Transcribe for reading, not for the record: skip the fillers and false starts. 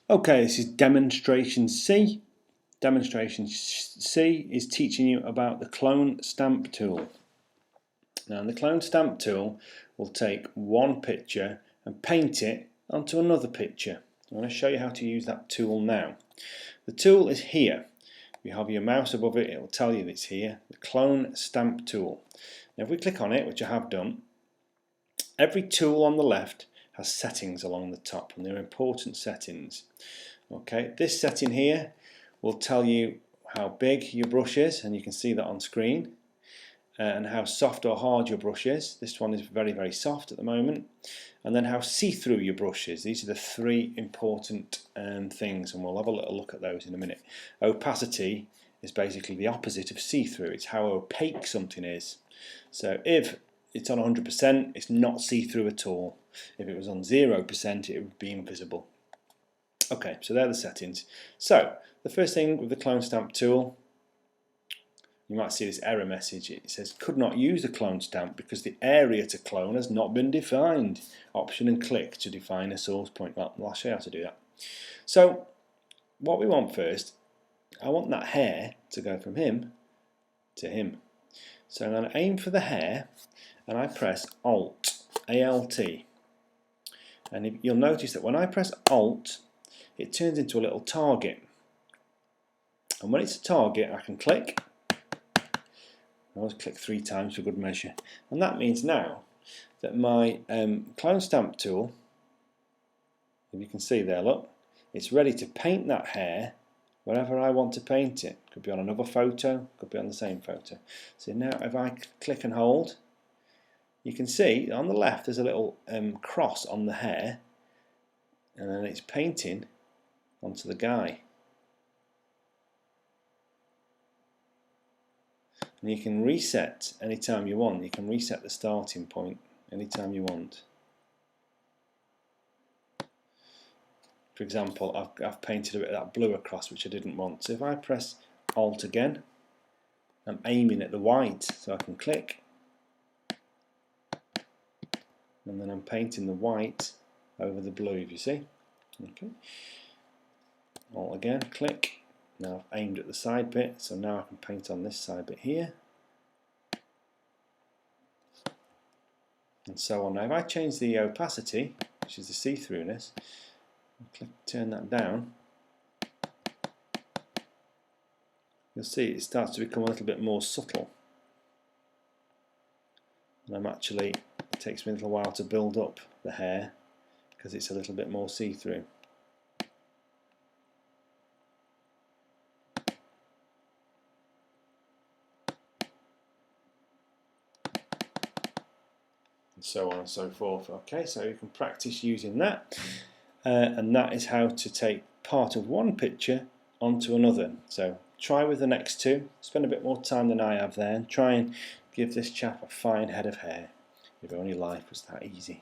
Okay, this is demonstration C. Demonstration C is teaching you about the clone stamp tool. Now the clone stamp tool will take one picture and paint it onto another picture. I'm going to show you how to use that tool now. The tool is here. You have your mouse above it, it will tell you it's here. The clone stamp tool. Now if we click on it, which I have done, every tool on the left has settings along the top, and they're important settings. Okay, this setting here will tell you how big your brush is, and you can see that on screen, and how soft or hard your brush is. This one is very soft at the moment. And then how see-through your brush is. These are the three important things, and we'll have a little look at those in a minute. Opacity is basically the opposite of see-through. It's how opaque something is. So if it's on 100%, it's not see-through at all. If it was on 0%, it would be invisible. Okay, so they're the settings. So the first thing with the clone stamp tool, you might see this error message. It says could not use the clone stamp because the area to clone has not been defined. Option and click to define a source point. Well, I'll show you how to do that. So what we want first, I want that hair to go from him to him. So I'm going to aim for the hair and I press Alt, A-L-T. And you'll notice that when I press Alt, it turns into a little target. And when it's a target, I can click. I always click 3 times for good measure. And that means now that my clone stamp tool, if you can see there, look, it's ready to paint that hair wherever I want to paint it. Could be on another photo, could be on the same photo. So now if I click and hold, you can see on the left there's a little cross on the hair, and then it's painting onto the guy. And you can reset anytime you want. You can reset the starting point anytime you want. For example, I've painted a bit of that blue across, which I didn't want. So if I press Alt again, I'm aiming at the white, so I can click, and then I'm painting the white over the blue, if you see. Okay. Alt again, click. Now I've aimed at the side bit, so now I can paint on this side bit here. And so on. Now if I change the opacity, which is the see-throughness, turn that down, you'll see it starts to become a little bit more subtle. And it takes me a little while to build up the hair because it's a little bit more see-through. And so on and so forth. Okay, so you can practice using that, and that is how to take part of one picture onto another. So try with the next two, spend a bit more time than I have there, and try and give this chap a fine head of hair. If only life was that easy.